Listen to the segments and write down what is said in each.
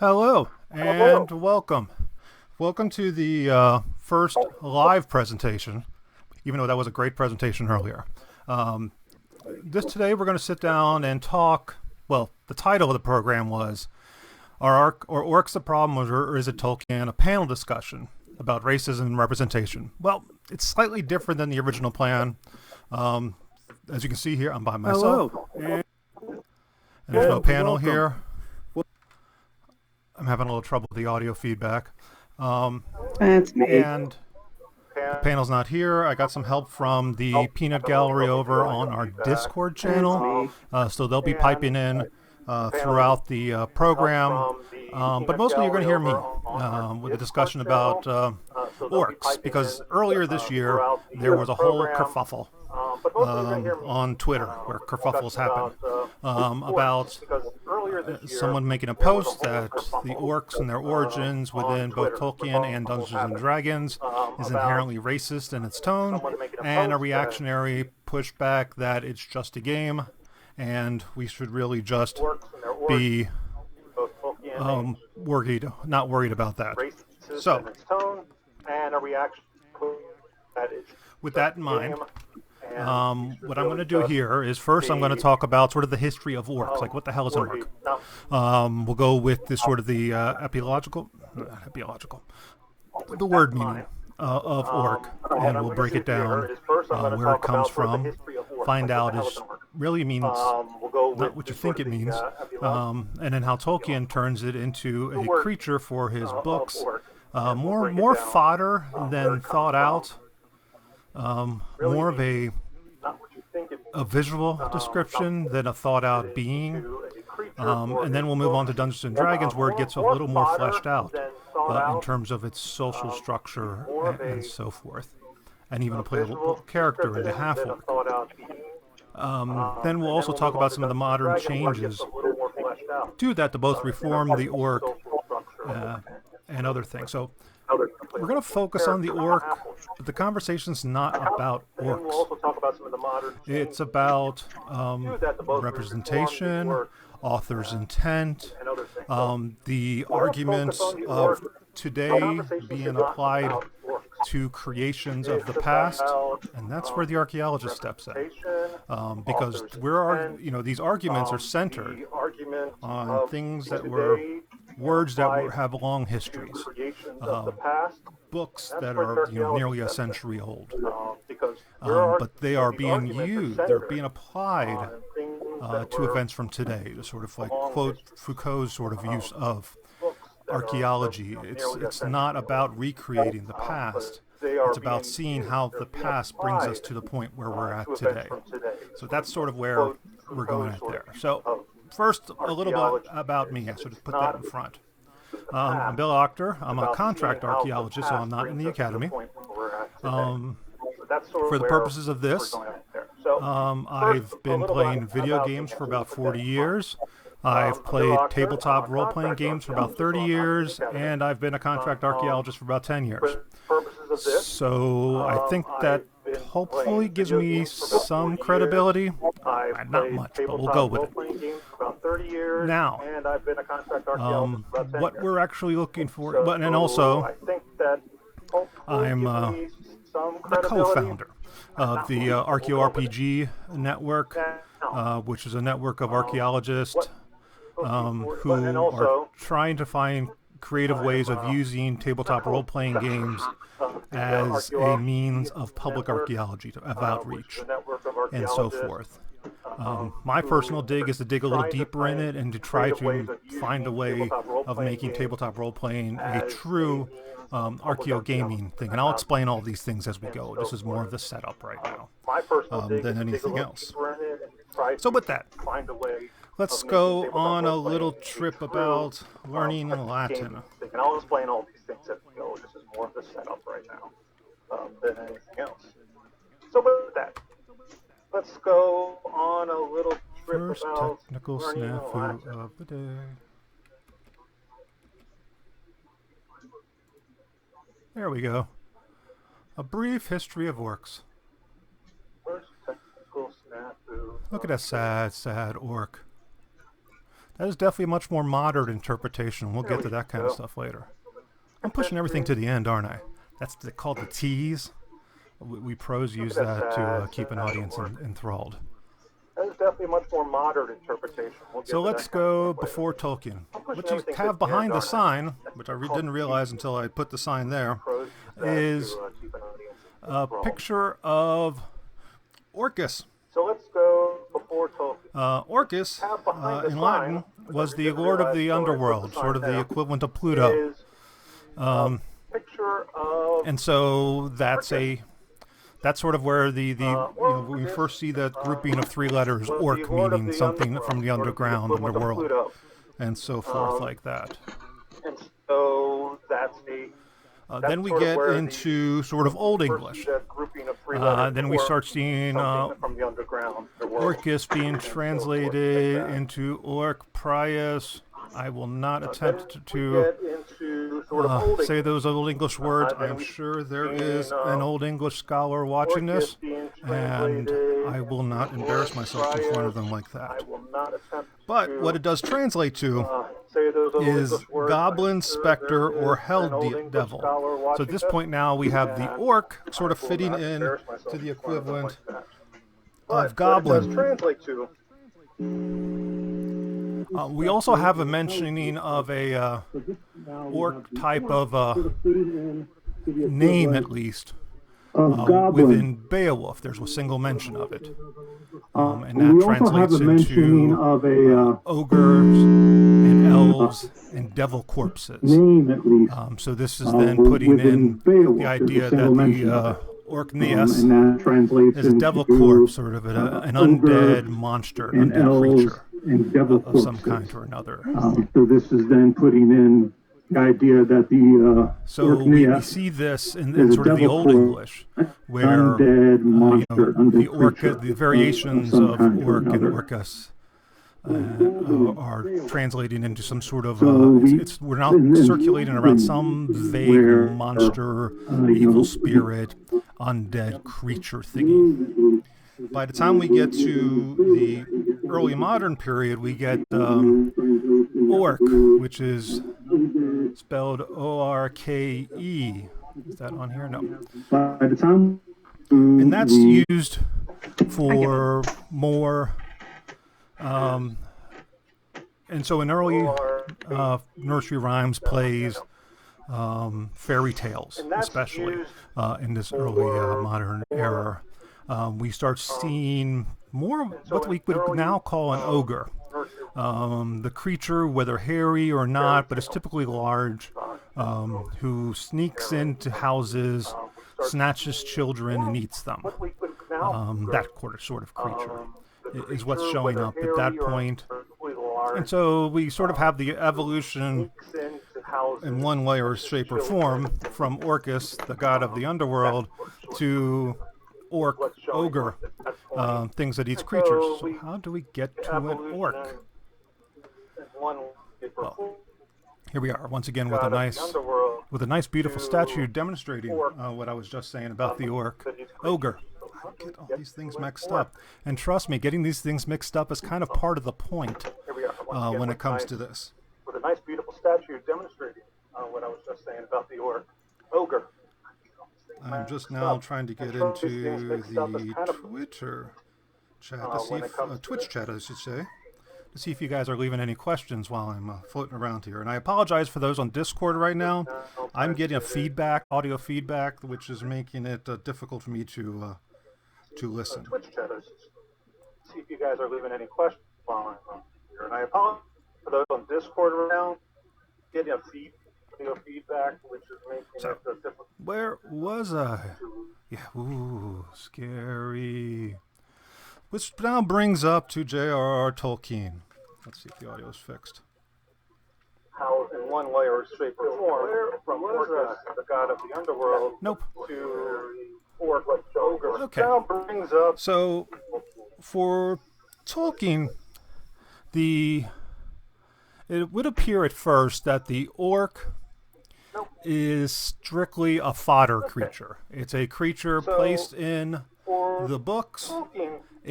Hello and welcome. Welcome to the first live presentation, even though that was a great presentation earlier. Today we're going to sit down and talk. Well, the title of the program was Are Orcs the Problem or is it Tolkien? A panel discussion about racism and representation. Well, it's slightly different than the original plan. As you can see here, I'm by myself. Hello. And there's no panel welcome. here. I'm having a little trouble with the audio feedback. That's me. And the panel's not here. I got some help from the Peanut Gallery over on our Discord channel. So they'll be piping in throughout the program. But mostly you're going to hear me with a discussion about orcs, because earlier this year there was a whole kerfuffle on Twitter where kerfuffles happened about someone making a post that the orcs and their origins within both Tolkien and Dungeons and Dragons is inherently racist in its tone, and a reactionary pushback that it's just a game and we should really just be not worried about that. So, with that in mind, what I'm going to do here is first I'm going to talk about sort of the history of orcs, like what the hell is an orc. We'll go with this sort of the epiological, the word meaning of orc, and we'll break it down where it comes from, find out it really means not what you think it means, and then how Tolkien turns it into a creature for his books, more fodder than thought out. More of a visual description than a thought-out being. And then we'll move on to Dungeons and Dragons, where it gets a little more fleshed out in terms of its social structure and so forth. And even play a little character in the half-orc. Then we'll also talk about some of the modern changes to that to both reform the orc and other things. So we're going to focus on the orc, but the conversation's not about orcs. It's about representation, author's intent, the arguments of today being applied to creations of the past, and that's where the archaeologist steps in, because these arguments are centered on things that were words that have long histories, books that are nearly a century old, but they are being used, they're being applied to events from today, to sort of like quote Foucault's sort of use of archaeology. It's not about recreating the past. It's about seeing how the past brings us to the point where we're at today. So that's sort of where we're going at there. So first, a little bit about me. I should have put that in front. I'm Bill Octor. I'm a contract archaeologist, so I'm not in the academy. For the purposes of this, I've been playing video games for about 40 years. I've played tabletop role-playing games for about 30 years, and I've been a contract archaeologist for about 10 years. So I think that hopefully gives me some credibility. Not much, but we'll go with it. Now, what we're actually looking for, and also, I'm the co-founder of the ArchaeoRPG network, which is a network of archaeologists who are trying to find creative ways of using tabletop role-playing games as a means of public archaeology, of outreach, and so forth. My personal dig is to dig a little deeper in it and to try to find a way of making tabletop role-playing a true ArchaeoGaming thing. And I'll explain all these things as we go. This is more of the setup right now than anything else. So with that, let's go on a little trip about learning Latin. And I'll explain all these things as we go. This is more of the setup right now than anything else. So with that, let's go on a little trip First about technical learning snafu Latin. of the day. There we go. A brief history of orcs. First technical snafu. Look at that sad orc. That is definitely a much more modern interpretation. We'll get to that kind of stuff later. I'm pushing everything to the end, aren't I? That's called the tease. We pros use that to keep an audience enthralled. That is definitely a much more modern interpretation. So let's go before Tolkien. What you have behind the sign, which I didn't realize until I put the sign there, is a picture of Orcus. So let's go before Tolkien. Orcus, in Latin, was the lord of the underworld, sort of the equivalent of Pluto. And so that's sort of where when we first see that grouping of three letters, orc, meaning something from the underground, underworld, and so forth like that. And so that's then we get into sort of Old English. Then we start seeing Orcus being translated into Orc, Prius. I will not attempt to say those Old English words. I'm sure there is an Old English scholar watching this, and I will not embarrass myself in front of them like that. But what it does translate to is goblin, specter, or hell devil. So at this point now we have the orc sort of fitting in to the equivalent of goblin. We also have a mentioning of a orc type of name, at least, within Beowulf. There's a single mention of it. And that translates into ogres and elves and devil corpses. So this is then putting in the idea that the Orcneas is a devil corpse, sort of an undead monster, an undead creature of some kind or another. So this is then putting in the idea that the so we see this in sort of the Old English, where the variations of orc and orcus are translating into some sort of we're now circulating around some vague monster, evil spirit, undead creature thingy. By the time we get to the early modern period, we get orc, which is spelled O-R-K-E. Is that on here? No. By the time, and that's used for more. And so in early nursery rhymes, plays, fairy tales, especially in this early modern era, we start seeing more what we would now call an ogre. The creature, whether hairy or not, but it's typically large, who sneaks into houses, snatches children, and eats them. That sort of creature is what's showing up at that point. And so we sort of have the evolution in one way or shape or form from Orcus, the god of the underworld, to orc, ogre, things that eats creatures. So how do we get to an orc? Well, here we are once again with a nice beautiful statue demonstrating what I was just saying about the orc, ogre. I get all these things mixed up, and trust me, getting these things mixed up is kind of part of the point when it comes to this. With a nice beautiful statue demonstrating what I was just saying about the orc, ogre. I'm just now trying to get into the Twitter chat to see if Twitch chat, I should say, to see if you guys are leaving any questions while I'm floating around here. And I apologize for those on Discord right now. I'm getting a audio feedback, which is making it difficult for me to listen. Twitch chat, see if you guys are leaving any questions while I'm here. And I apologize for those on Discord right now. Getting a feedback, which is making it difficult. Where was I? Yeah, ooh, scary. Which now brings up to J.R.R. Tolkien. Let's see if the audio is fixed. How, in one way or shape or form, from Orcus, the god of the underworld, nope, to orc, ogre. Okay. Now brings up. So, for Tolkien, it would appear at first that the orc is strictly a fodder creature. It's a creature placed in the books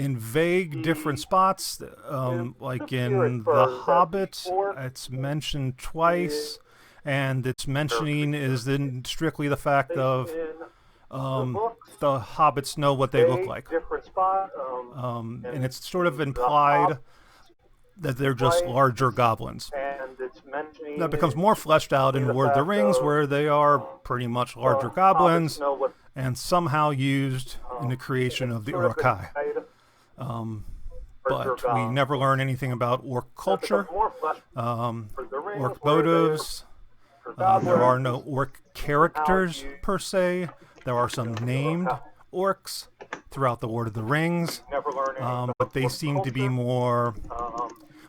in vague different spots, like in The Hobbit, it's mentioned twice, and its mentioning is then strictly the fact of the hobbits know what they look like. And it's sort of implied that they're just larger goblins. That becomes more fleshed out in Lord of the Rings, where they are pretty much larger goblins and somehow used in the creation of the Uruk-hai. But we never learn anything about orc culture, orc motives. There are no orc characters per se. There are some named orcs throughout the Lord of the Rings, but they seem to be more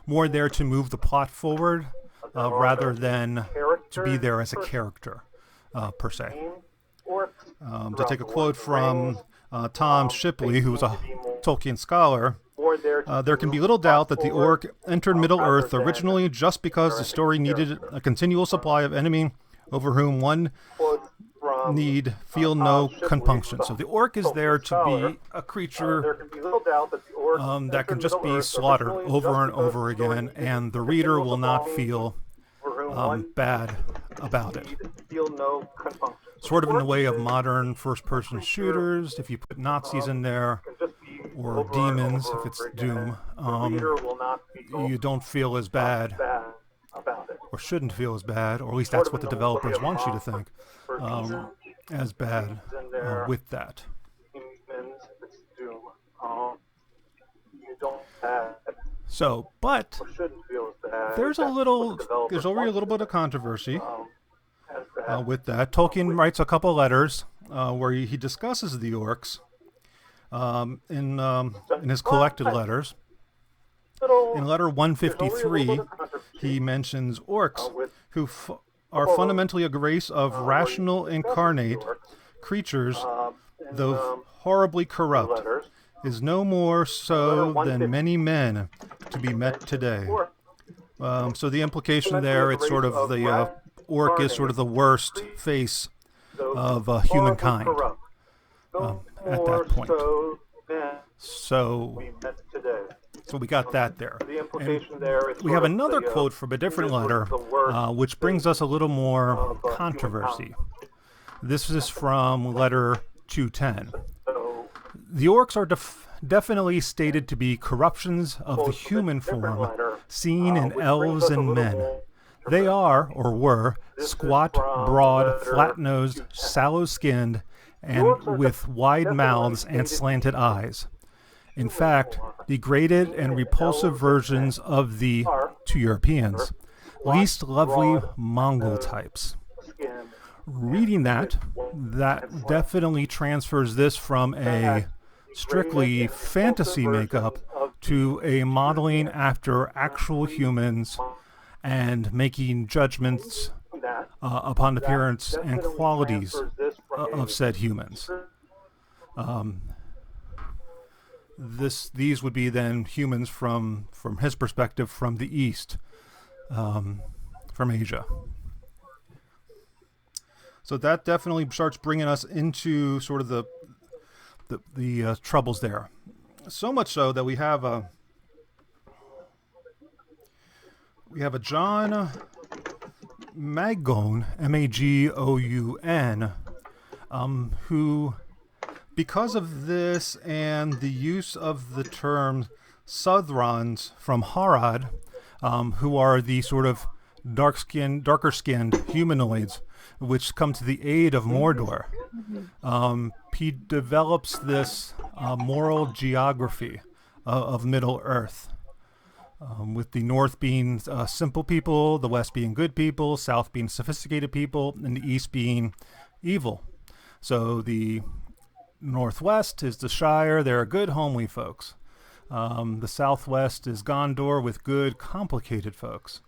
there to move the plot forward rather than to be there as a character per se. To take a quote from Tom Shipley, who was a Tolkien scholar, there can be little doubt that the orc entered Middle-earth originally just because the story needed a continual supply of enemy over whom one need feel no compunction. So the orc is there to be a creature that can just be slaughtered over and over again, and the reader will not feel bad about it. Sort of in the way of modern first-person shooters, if you put Nazis in there, or demons, if it's Doom, you don't feel as bad, or shouldn't feel as bad, or at least that's what the developers want you to think, as bad with that. So, but there's already a little bit of controversy with that. Tolkien writes a couple letters where he discusses the orcs in his collected letters. In letter 153, he mentions orcs who are fundamentally a race of rational incarnate creatures, though horribly corrupt, is no more so than many men to be met today. So the implication there, it's sort of the orc is sort of the worst face of humankind at that point. So we got that there. And we have another quote from a different letter, which brings us a little more controversy. This is from letter 210. The orcs are definitely stated to be corruptions of the human form seen in elves and men. They are, or were, squat, broad, flat-nosed, sallow-skinned, and with wide mouths and slanted eyes. In fact, degraded and repulsive versions of the, to Europeans, least lovely Mongol types. Reading that definitely transfers this from a strictly fantasy makeup to a modeling after actual humans and making judgments upon appearance and qualities of said humans. These would be then humans from his perspective from the East, from Asia. So that definitely starts bringing us into sort of the troubles there. So much so that we have a John Magoun, Magoun, who, because of this and the use of the term Southrons from Harad, who are the sort of darker-skinned humanoids, which come to the aid of Mordor, he develops this moral geography of Middle-earth, with the north being simple people, the west being good people, south being sophisticated people, and the east being evil. So the northwest is the Shire. They're good, homely folks. The southwest is Gondor with good, complicated folks.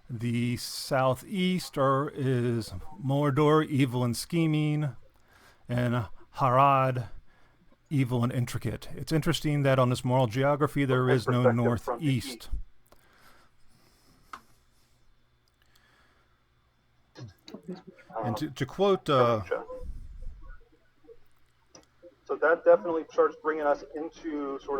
The southeast is Mordor, evil and scheming, and Harad, evil and intricate. It's interesting that on this moral geography there is no northeast. And to quote... So that definitely starts bringing us into sort of